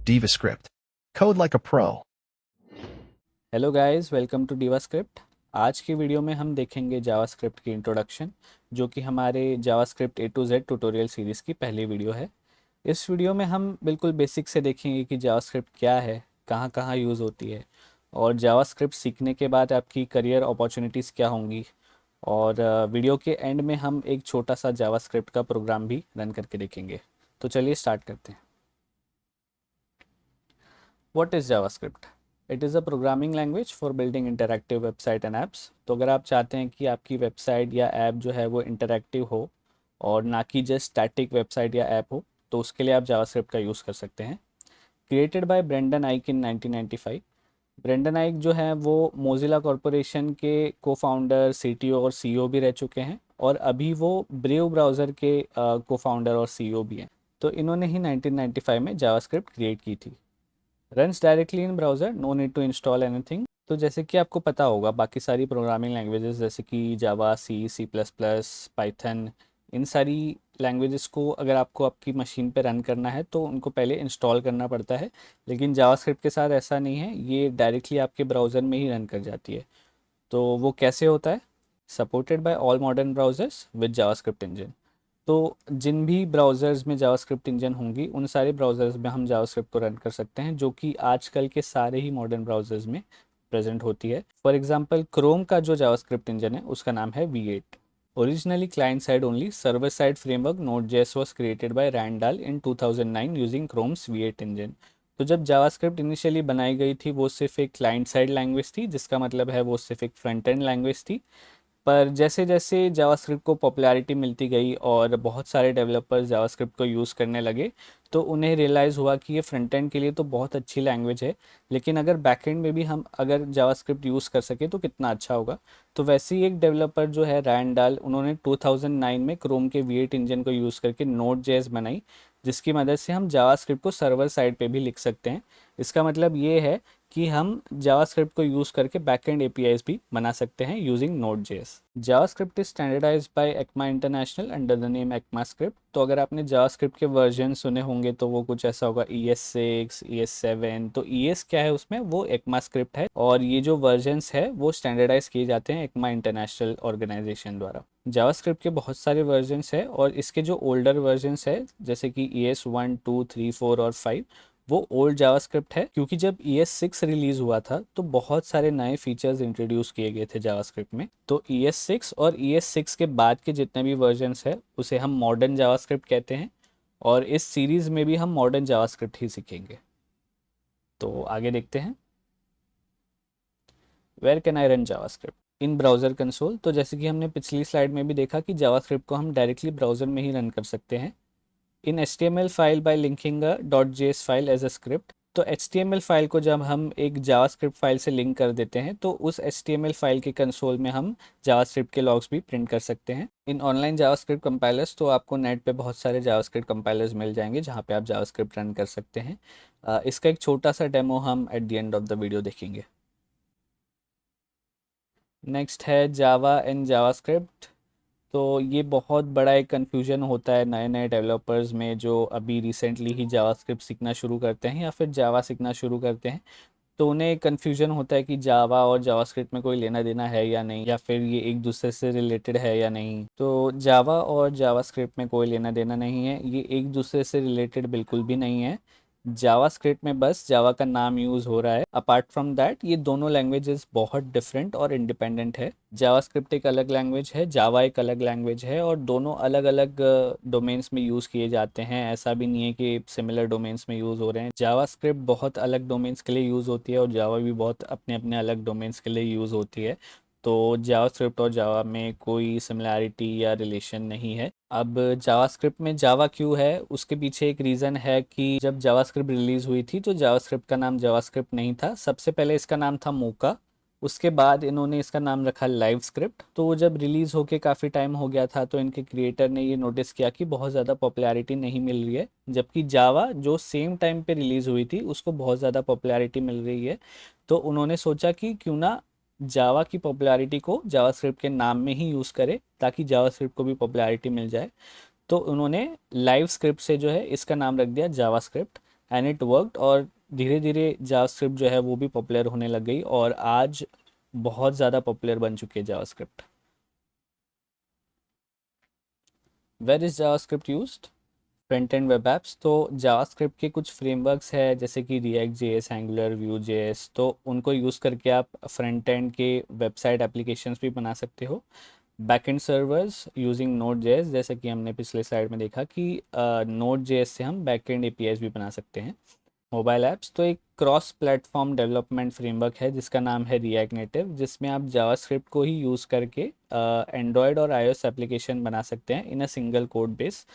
DivaScript. Code like a pro. Hello guys, welcome to डीवास्क्रिप्ट। आज की वीडियो में हम देखेंगे जावास्क्रिप्ट की इंट्रोडक्शन, जो कि हमारे JavaScript A to Z tutorial series की पहली वीडियो है। इस वीडियो में हम बिल्कुल बेसिक से देखेंगे कि जावास्क्रिप्ट क्या है, कहाँ कहाँ यूज़ होती है, और जावास्क्रिप्ट सीखने के बाद आपकी करियर अपॉर्चुनिटीज़ क्या होंगी। और वीडियो के एंड में हम एक छोटा सा जावास्क्रिप्ट का प्रोग्राम भी रन करके देखेंगे। तो चलिए स्टार्ट करते हैं। What is JavaScript? It is a programming language for building interactive website and apps। तो अगर आप चाहते हैं कि आपकी वेबसाइट या ऐप जो है वो इंटरैक्टिव हो और ना कि जस्ट स्टैटिक वेबसाइट या ऐप हो, तो उसके लिए आप जावास्क्रिप्ट का यूज़ कर सकते हैं। क्रिएटेड बाय ब्रेंडन आइक इन 1995। ब्रेंडन आइक जो है वो मोजिला कॉरपोरेशन के को फाउंडर, सीटीओ और सीईओ भी रह चुके हैं, और अभी वो ब्रेव ब्राउज़र के को फाउंडर और सीईओ भी हैं। तो इन्होंने ही 1995 में जावास्क्रिप्ट क्रिएट की थी। Runs directly in browser, no need to install anything. तो जैसे कि आपको पता होगा, बाकी सारी प्रोग्रामिंग लैंग्वेजेस जैसे कि जावा, सी प्लस प्लस, पाइथन, इन सारी लैंग्वेजेस को अगर आपको आपकी मशीन पे रन करना है तो उनको पहले इंस्टॉल करना पड़ता है। लेकिन जावास्क्रिप्ट के साथ ऐसा नहीं है, ये डायरेक्टली आपके ब्राउज़र में ही रन कर जाती है। तो वो कैसे होता है? Supported by all modern browsers with JavaScript engine. तो जिन भी ब्राउज़र्स में जावास्क्रिप्ट इंजन होंगी, उन सारे ब्राउज़र्स में हम जावास्क्रिप्ट को रन कर सकते हैं, जो कि आजकल के सारे ही मॉडर्न ब्राउज़र्स में प्रेजेंट होती है। फॉर एग्जांपल, क्रोम का जो जावास्क्रिप्ट इंजन है उसका नाम है V8। Originally client side only server side framework Node.js was created by Randall in 2009 using Chrome's V8 engine. तो जब जावास्क्रिप्ट इनिशियली बनाई गई थी, वो सिर्फ एक क्लाइंट साइड लैंग्वेज थी, जिसका मतलब है वो सिर्फ एक फ्रंट एंड लैंग्वेज थी। पर जैसे जैसे जावास्क्रिप्ट को पॉपुलैरिटी मिलती गई और बहुत सारे डेवलपर्स जावास्क्रिप्ट को यूज़ करने लगे, तो उन्हें रियलाइज़ हुआ कि ये फ्रंट एंड के लिए तो बहुत अच्छी लैंग्वेज है, लेकिन अगर बैक एंड में भी हम अगर जावास्क्रिप्ट यूज़ कर सके तो कितना अच्छा होगा। तो वैसे ही एक डेवलपर जो है रैंडाल, उन्होंने 2009 में क्रोम के V8 इंजन को यूज़ करके Node.js बनाई, जिसकी मदद से हम जावास्क्रिप्ट को सर्वर साइड पे भी लिख सकते हैं। इसका मतलब ये है कि हम जावास्क्रिप्ट को यूज़ करके बैकएंड एपीआईज भी बना सकते हैं using Node.js। JavaScript is standardised by ECMA international under the name ECMAScript। तो अगर आपने जावास्क्रिप्ट के वर्जन सुने होंगे तो वो कुछ ऐसा होगा, ES6, ES7। तो ES क्या है उसमें? वो ECMAScript है, और ये जो वर्जन्स है वो स्टैंडर्डाइज किए जाते हैं ECMA इंटरनेशनल ऑर्गेनाइजेशन द्वारा। जावास्क्रिप्ट के बहुत सारे वर्जन्स है, और इसके जो ओल्डर वर्जन्स है जैसे कि ES1, 2, 3, 4 और 5, वो ओल्ड जावास्क्रिप्ट है, क्योंकि जब ES6 रिलीज हुआ था तो बहुत सारे नए फीचर्स इंट्रोड्यूस किए गए थे जावास्क्रिप्ट में। तो ES6 और ES6 के बाद के जितने भी वर्जन्स है उसे हम मॉडर्न जावास्क्रिप्ट कहते हैं, और इस सीरीज में भी हम मॉडर्न जावास्क्रिप्ट ही सीखेंगे। तो आगे देखते हैं। Where can I run JavaScript in browser console. तो जैसे कि हमने पिछली स्लाइड में भी देखा कि जावास्क्रिप्ट को हम डायरेक्टली ब्राउज़र में ही रन कर सकते हैं in HTML file by linking a .js file as a script. तो HTML फाइल को जब हम एक जावास्क्रिप्ट फाइल से लिंक कर देते हैं, तो उस HTML फाइल के कंसोल में हम जावास्क्रिप्ट के लॉग्स भी प्रिंट कर सकते हैं। इन ऑनलाइन जावास्क्रिप्ट कंपाइलर्स, तो आपको नेट पे बहुत सारे जावास्क्रिप्ट कंपाइलर्स मिल जाएंगे जहाँ पे आप जावास्क्रिप्ट रन कर सकते हैं। इसका एक छोटा सा डेमो हम at the end of the video देखेंगे। नेक्स्ट है जावा एंड जावास्क्रिप्ट। तो ये बहुत बड़ा एक कन्फ्यूजन होता है नए नए डेवलपर्स में, जो अभी रिसेंटली ही जावास्क्रिप्ट सीखना शुरू करते हैं या फिर जावा सीखना शुरू करते हैं। तो उन्हें एक कन्फ्यूजन होता है कि जावा और जावास्क्रिप्ट में कोई लेना देना है या नहीं, या फिर ये एक दूसरे से रिलेटेड है या नहीं। तो जावा और जावास्क्रिप्ट में कोई लेना देना नहीं है, ये एक दूसरे से रिलेटेड बिल्कुल भी नहीं है। जावास्क्रिप्ट में बस जावा का नाम यूज़ हो रहा है। अपार्ट फ्रॉम दैट ये दोनों लैंग्वेजेस बहुत डिफरेंट और इंडिपेंडेंट है। जावास्क्रिप्ट एक अलग लैंग्वेज है, जावा एक अलग लैंग्वेज है, और दोनों अलग अलग डोमेन्स में यूज़ किए जाते हैं। ऐसा भी नहीं है कि सिमिलर डोमेन्स में यूज़ हो रहे हैं। जावास्क्रिप्ट बहुत अलग डोमेन्स के लिए यूज़ होती है, और जावा भी बहुत अपने अपने अलग डोमेन्स के लिए यूज़ होती है। तो जावास्क्रिप्ट और जावा में कोई सिमिलैरिटी या रिलेशन नहीं है। अब जावास्क्रिप्ट में जावा क्यों है, उसके पीछे एक रीज़न है कि जब जावास्क्रिप्ट रिलीज़ हुई थी तो जावास्क्रिप्ट का नाम जावास्क्रिप्ट नहीं था। सबसे पहले इसका नाम था मोका, उसके बाद इन्होंने इसका नाम रखा लाइव स्क्रिप्ट। तो वो जब रिलीज़ होके काफ़ी टाइम हो गया था, तो इनके क्रिएटर ने ये नोटिस किया कि बहुत ज़्यादा पॉपुलैरिटी नहीं मिल रही है, जबकि जावा जो सेम टाइम पे रिलीज़ हुई थी उसको बहुत ज़्यादा पॉपुलैरिटी मिल रही है। तो उन्होंने सोचा कि क्यों ना जावा की पॉपुलैरिटी को जावास्क्रिप्ट के नाम में ही यूज़ करे, ताकि जावास्क्रिप्ट को भी पॉपुलैरिटी मिल जाए। तो उन्होंने लाइव स्क्रिप्ट से जो है इसका नाम रख दिया जावास्क्रिप्ट। एंड इट वर्कड, और धीरे धीरे जावास्क्रिप्ट जो है वो भी पॉपुलर होने लग गई और आज बहुत ज़्यादा पॉपुलर बन चुकी है JavaScript. Where is JavaScript used? Front end web apps. तो जावास्क्रिप्ट के कुछ फ्रेमवर्क्स है जैसे कि React JS, Angular, Vue JS, तो उनको यूज़ करके आप फ्रंट एंड के वेबसाइट एप्लीकेशंस भी बना सकते हो। Backend servers using Node JS, जैसे कि हमने पिछले स्लाइड में देखा कि नोड जेएस से हम बैकएंड एपीआईज भी बना सकते हैं। मोबाइल ऐप्स, तो एक क्रॉस प्लेटफॉर्म डेवलपमेंट फ्रेमवर्क है जिसका नाम है रिएक्ट नेटिव, जिसमें आप जावास्क्रिप्ट को ही यूज़ करके एंड्रॉयड और आईओएस एप्लीकेशन बना सकते हैं इन अ सिंगल कोड बेस।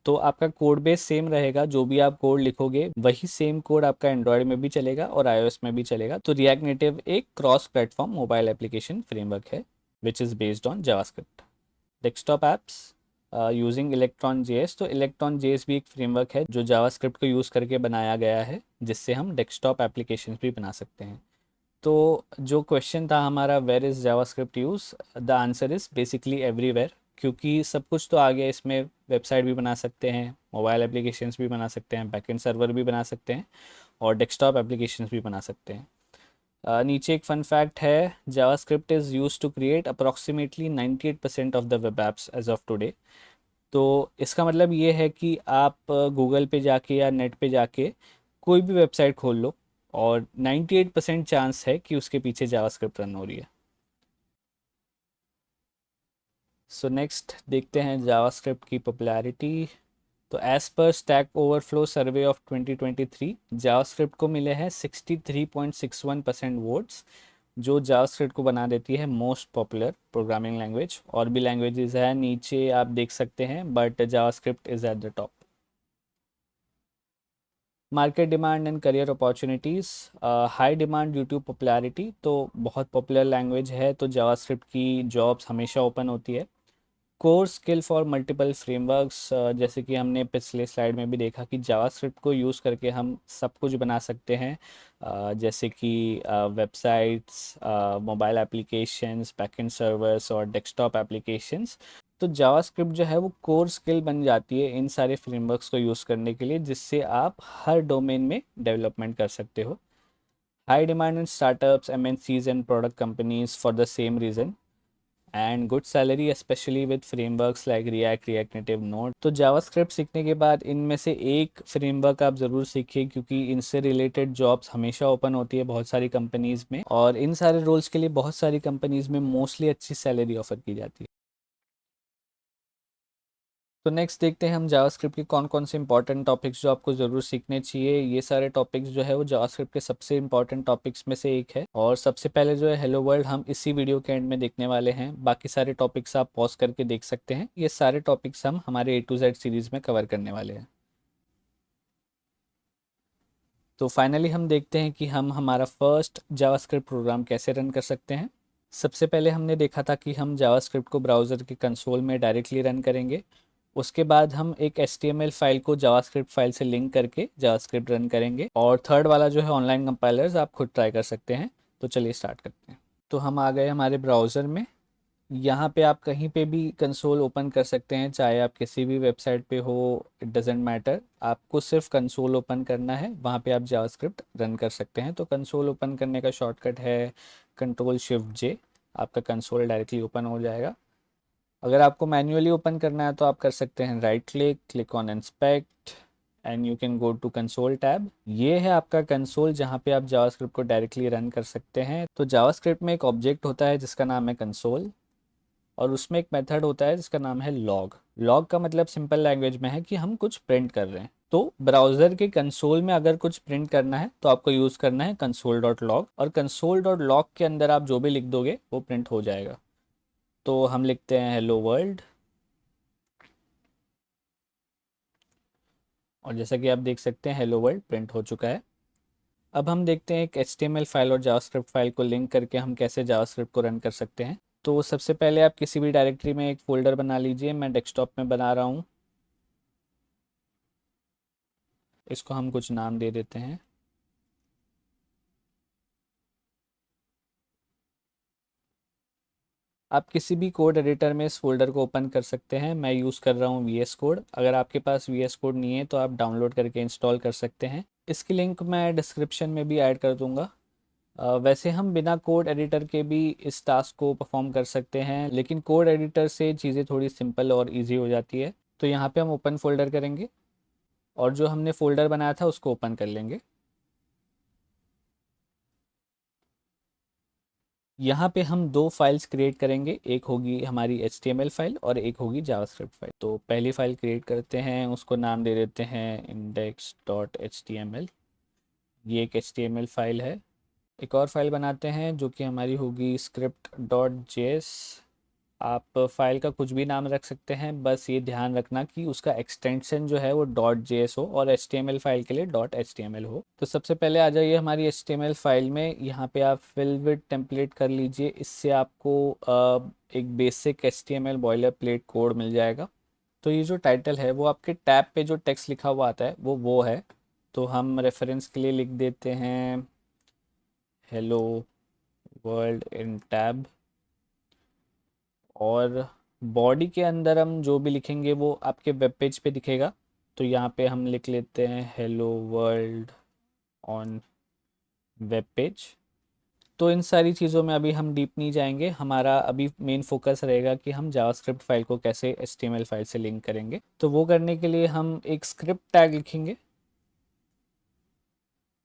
तो आपका कोड बेस सेम रहेगा, जो भी आप कोड लिखोगे वही सेम कोड आपका एंड्रॉयड में भी चलेगा और आईओएस में भी चलेगा। तो रिएक्ट नेटिव एक cross platform mobile application framework है which is based on JavaScript. Desktop apps using Electron JS, तो इलेक्ट्रॉन जेएस भी एक फ्रेमवर्क है जो जावास्क्रिप्ट को यूज़ करके बनाया गया है, जिससे हम डेस्कटॉप एप्लीकेशन भी बना सकते हैं। तो जो क्वेश्चन था हमारा, where is JavaScript use, the answer is basically everywhere, क्योंकि सब कुछ तो आ गया इसमें। वेबसाइट भी बना सकते हैं, मोबाइल एप्लीकेशंस भी बना सकते हैं, बैकएंड सर्वर भी बना सकते हैं और डेस्कटॉप एप्लीकेशंस भी बना सकते हैं। नीचे एक फन फैक्ट है, JavaScript is use to create approximately 98% of the web apps as of today. तो इसका मतलब ये है कि आप गूगल पे जाके या नेट पे जाके कोई भी वेबसाइट खोल लो और 98% चांस है कि उसके पीछे जावास्क्रिप्ट रन हो रही है। सो नेक्स्ट देखते हैं जावास्क्रिप्ट की पॉपुलैरिटी। तो as per Stack Overflow survey of 2023, JavaScript को मिले हैं 63.61% वोट्स, जो जावास्क्रिप्ट को बना देती है मोस्ट पॉपुलर प्रोग्रामिंग लैंग्वेज। और भी लैंग्वेजेस हैं नीचे आप देख सकते हैं, but JavaScript is at the top. Market demand and career opportunities, high demand due to popularity, तो बहुत पॉपुलर लैंग्वेज है तो जावास्क्रिप्ट की जॉब्स हमेशा ओपन होती है। Core skill for multiple frameworks, जैसे कि हमने पिछले स्लाइड में भी देखा कि जावास्क्रिप्ट को यूज़ करके हम सब कुछ बना सकते हैं, जैसे कि websites, mobile applications, backend servers और डेस्कटॉप एप्लीकेशंस। तो जावास्क्रिप्ट जो है वो कोर स्किल बन जाती है इन सारे फ्रेमवर्क्स को यूज़ करने के लिए, जिससे आप हर डोमेन में डेवलपमेंट कर सकते हो। High demand in startups, MNCs and product companies for the same reason, and good salary specially with frameworks like react, react native, node. तो जावास्क्रिप्ट सीखने के बाद इनमें से एक फ्रेमवर्क आप ज़रूर सीखिए, क्योंकि इनसे रिलेटेड जॉब्स हमेशा ओपन होती है बहुत सारी कंपनीज़ में, और इन सारे रोल्स के लिए बहुत सारी कंपनीज़ में मोस्टली अच्छी सैलरी ऑफर की जाती है। तो नेक्स्ट देखते हैं हम जावास्क्रिप्ट के कौन कौन से इंपॉर्टेंट टॉपिक्स जो आपको ज़रूर सीखने चाहिए। ये सारे टॉपिक्स जो है वो जावास्क्रिप्ट के सबसे इंपॉर्टेंट टॉपिक्स में से एक है, और सबसे पहले जो है हेलो वर्ल्ड हम इसी वीडियो के एंड में देखने वाले हैं। बाकी सारे टॉपिक्स आप पॉज करके देख सकते हैं। ये सारे टॉपिक्स हम हमारे A to Z सीरीज़ में कवर करने वाले हैं। तो फाइनली हम देखते हैं कि हम हमारा फर्स्ट जावास्क्रिप्ट प्रोग्राम कैसे रन कर सकते हैं। सबसे पहले हमने देखा था कि हम जावास्क्रिप्ट को ब्राउज़र के कंसोल में डायरेक्टली रन करेंगे। उसके बाद हम एक HTML फाइल को जावास्क्रिप्ट फाइल से लिंक करके जावास्क्रिप्ट रन करेंगे। और थर्ड वाला जो है ऑनलाइन कंपाइलर्स, आप खुद ट्राई कर सकते हैं। तो चलिए स्टार्ट करते हैं। तो हम आ गए हमारे ब्राउज़र में। यहाँ पे आप कहीं पे भी कंसोल ओपन कर सकते हैं, चाहे आप किसी भी वेबसाइट पे हो, इट डजेंट मैटर। आपको सिर्फ कंसोल ओपन करना है, वहाँ पे आप जावास्क्रिप्ट रन कर सकते हैं। तो कंसोल ओपन करने का शॉर्टकट है Ctrl+Shift+J, आपका कंसोल डायरेक्टली ओपन हो जाएगा। अगर आपको मैन्युअली ओपन करना है तो आप कर सकते हैं right click, click on inspect and you can go to console tab. ये है आपका कंसोल, जहाँ पे आप जावास्क्रिप्ट को डायरेक्टली रन कर सकते हैं। तो जावास्क्रिप्ट में एक ऑब्जेक्ट होता है जिसका नाम है कंसोल, और उसमें एक मेथड होता है जिसका नाम है लॉग। लॉग का मतलब सिंपल लैंग्वेज में है कि हम कुछ प्रिंट कर रहे हैं। तो ब्राउज़र के कंसोल में अगर कुछ प्रिंट करना है तो आपको यूज़ करना है console.log, और console.log के अंदर आप जो भी लिख दोगे वो प्रिंट हो जाएगा। तो हम लिखते हैं हेलो वर्ल्ड, और जैसा कि आप देख सकते हैं हेलो वर्ल्ड प्रिंट हो चुका है। अब हम देखते हैं एक HTML फाइल और जावास्क्रिप्ट फाइल को लिंक करके हम कैसे जावास्क्रिप्ट को रन कर सकते हैं। तो सबसे पहले आप किसी भी डायरेक्टरी में एक फ़ोल्डर बना लीजिए। मैं डेस्कटॉप में बना रहा हूँ। इसको हम कुछ नाम दे देते हैं। आप किसी भी कोड एडिटर में इस फोल्डर को ओपन कर सकते हैं। मैं यूज़ कर रहा हूँ VS कोड। अगर आपके पास VS कोड नहीं है तो आप डाउनलोड करके इंस्टॉल कर सकते हैं। इसकी लिंक मैं डिस्क्रिप्शन में भी ऐड कर दूँगा। वैसे हम बिना कोड एडिटर के भी इस टास्क को परफॉर्म कर सकते हैं, लेकिन कोड एडिटर से चीज़ें थोड़ी सिंपल और इजी हो जाती है। तो यहाँ पे हम ओपन फोल्डर करेंगे और जो हमने फ़ोल्डर बनाया था उसको ओपन कर लेंगे। यहाँ पे हम दो फाइल्स क्रिएट करेंगे, एक होगी हमारी HTML फाइल और एक होगी जावास्क्रिप्ट फाइल। तो पहली फाइल क्रिएट करते हैं, उसको नाम दे देते हैं index.html। ये एक HTML फाइल है। एक और फाइल बनाते हैं जो कि हमारी होगी script.js। आप फाइल का कुछ भी नाम रख सकते हैं, बस ये ध्यान रखना कि उसका एक्सटेंशन जो है वो .js हो और HTML फाइल के लिए .html हो। तो सबसे पहले आ जाइए हमारी HTML फाइल में। यहाँ पे आप फिल विद टेम्पलेट कर लीजिए, इससे आपको एक basic HTML boilerplate code मिल जाएगा। तो ये जो टाइटल है वो आपके टैब पे जो टेक्स्ट लिखा हुआ आता है वो है। तो हम रेफरेंस के लिए लिख देते हैं हेलो वर्ल्ड इन टैब, और बॉडी के अंदर हम जो भी लिखेंगे वो आपके वेब पेज पे दिखेगा। तो यहाँ पे हम लिख लेते हैं hello world on web page. तो इन सारी चीज़ों में अभी हम डीप नहीं जाएंगे, हमारा अभी मेन फोकस रहेगा कि हम जावास्क्रिप्ट फाइल को कैसे HTML फाइल से लिंक करेंगे। तो वो करने के लिए हम एक स्क्रिप्ट टैग लिखेंगे।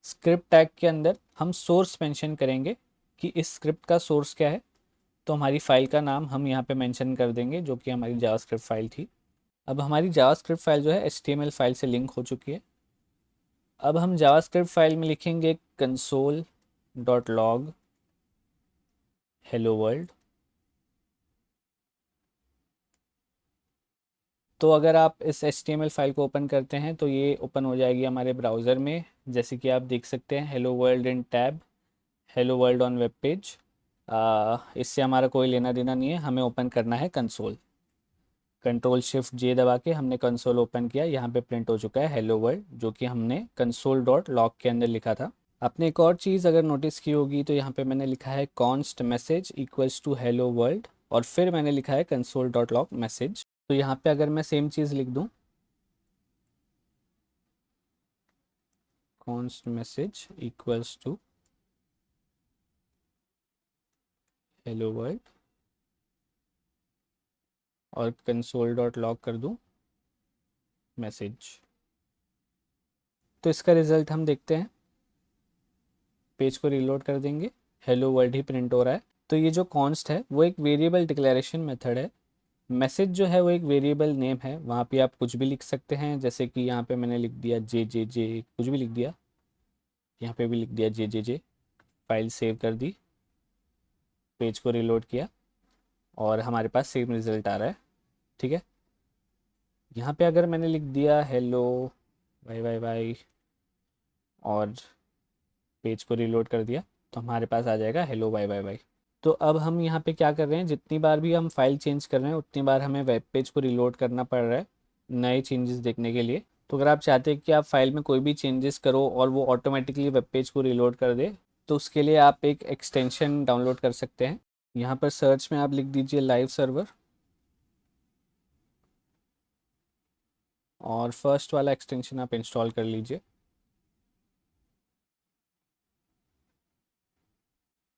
स्क्रिप्ट टैग के अंदर हम सोर्स मेंशन करेंगे कि इस स्क्रिप्ट का सोर्स क्या है। तो हमारी फ़ाइल का नाम हम यहाँ पे मेंशन कर देंगे जो कि हमारी जावास्क्रिप्ट फाइल थी। अब हमारी जावास्क्रिप्ट फाइल जो है HTML फाइल से लिंक हो चुकी है। अब हम जावास्क्रिप्ट फाइल में लिखेंगे console.log hello world। तो अगर आप इस HTML फाइल को ओपन करते हैं तो ये ओपन हो जाएगी हमारे ब्राउज़र में। जैसे कि आप देख सकते हैं hello world in tab, hello world on web page. इससे हमारा कोई लेना देना नहीं है, हमें ओपन करना है कंसोल। Ctrl+Shift+J दबा के हमने कंसोल ओपन किया, यहाँ पे प्रिंट हो चुका है हेलो वर्ल्ड जो कि हमने console.log के अंदर लिखा था। आपने एक और चीज़ अगर नोटिस की होगी तो यहाँ पे मैंने लिखा है const message equals to hello world और फिर मैंने लिखा है console.log message। तो यहाँ पे अगर मैं सेम चीज़ लिख दूँ const message equals to hello world और console.log कर दूँ मैसेज, तो इसका रिज़ल्ट हम देखते हैं। पेज को रीलोड कर देंगे, हेलो वर्ल्ड ही प्रिंट हो रहा है। तो ये जो कॉन्स्ट है वो एक वेरिएबल डिक्लेरेशन मेथड है। मैसेज जो है वो एक वेरिएबल नेम है, वहाँ पे आप कुछ भी लिख सकते हैं। जैसे कि यहाँ पे मैंने लिख दिया जे जे जे, कुछ भी लिख दिया। यहाँ पे भी लिख दिया जे जे जे। फाइल सेव कर दी, पेज को रीलोड किया और हमारे पास सेम रिज़ल्ट आ रहा है। ठीक है, यहाँ पे अगर मैंने लिख दिया हेलो वाई वाई वाई और पेज को रीलोड कर दिया तो हमारे पास आ जाएगा हेलो वाई वाई वाई। तो अब हम यहाँ पे क्या कर रहे हैं, जितनी बार भी हम फाइल चेंज कर रहे हैं उतनी बार हमें वेब पेज को रिलोड करना पड़ रहा है नए चेंजेस देखने के लिए। तो अगर आप चाहते हैं कि आप फाइल में कोई भी चेंजेस करो और वो ऑटोमेटिकली वेब पेज को रिलोड कर दे, तो उसके लिए आप एक एक्सटेंशन डाउनलोड कर सकते हैं। यहाँ पर सर्च में आप लिख दीजिए लाइव सर्वर और फर्स्ट वाला एक्सटेंशन आप इंस्टॉल कर लीजिए।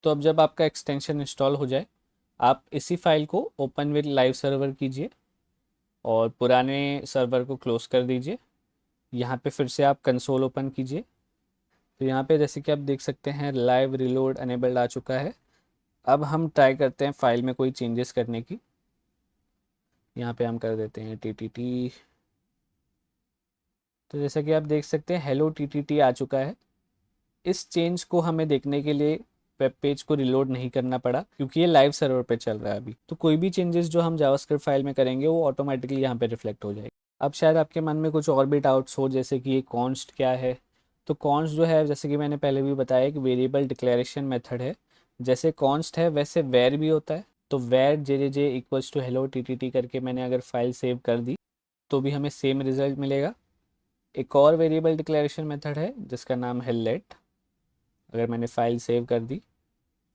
तो अब जब आपका एक्सटेंशन इंस्टॉल हो जाए, आप इसी फाइल को ओपन विद लाइव सर्वर कीजिए और पुराने सर्वर को क्लोज कर दीजिए। यहाँ पे फिर से आप कंसोल ओपन कीजिए। तो यहाँ पे जैसे कि आप देख सकते हैं लाइव रिलोड अनेबल्ड आ चुका है। अब हम ट्राई करते हैं फाइल में कोई चेंजेस करने की। यहाँ पे हम कर देते हैं TTT। तो जैसा कि आप देख सकते हैं हेलो TTT आ चुका है। इस चेंज को हमें देखने के लिए वेब पेज को रिलोड नहीं करना पड़ा क्योंकि ये लाइव सर्वर पे चल रहा है अभी। तो कोई भी चेंजेस जो हम जावास्क्रिप्ट फाइल में करेंगे वो ऑटोमेटिकली यहाँ पे रिफ्लेक्ट हो जाएगी। अब शायद आपके मन में कुछ और भी डाउट्स हो, जैसे कि ये कॉन्स्ट क्या है। तो कॉन्स्ट जो है, जैसे कि मैंने पहले भी बताया, एक वेरिएबल डिक्लेरेशन मेथड है। जैसे कॉन्स्ट है वैसे वेर भी होता है। तो var J J J equals to hello TTT करके मैंने अगर फाइल सेव कर दी तो भी हमें सेम रिजल्ट मिलेगा। एक और वेरिएबल डिक्लेरेशन मेथड है जिसका नाम है लेट। अगर मैंने फाइल सेव कर दी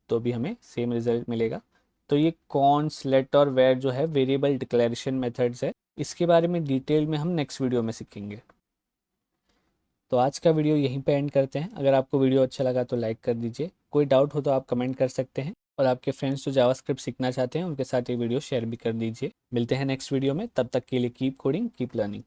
तो भी हमें सेम रिजल्ट मिलेगा। तो ये कॉन्स, लेट और वेयर जो है वेरिएबल डिक्लेरेशन मेथड्स है। इसके बारे में डिटेल में हम नेक्स्ट वीडियो में सीखेंगे। तो आज का वीडियो यहीं पे एंड करते हैं। अगर आपको वीडियो अच्छा लगा तो लाइक कर दीजिए। कोई डाउट हो तो आप कमेंट कर सकते हैं, और आपके फ्रेंड्स जो जावास्क्रिप्ट सीखना चाहते हैं उनके साथ ये वीडियो शेयर भी कर दीजिए। मिलते हैं नेक्स्ट वीडियो में, तब तक के लिए कीप कोडिंग, कीप लर्निंग।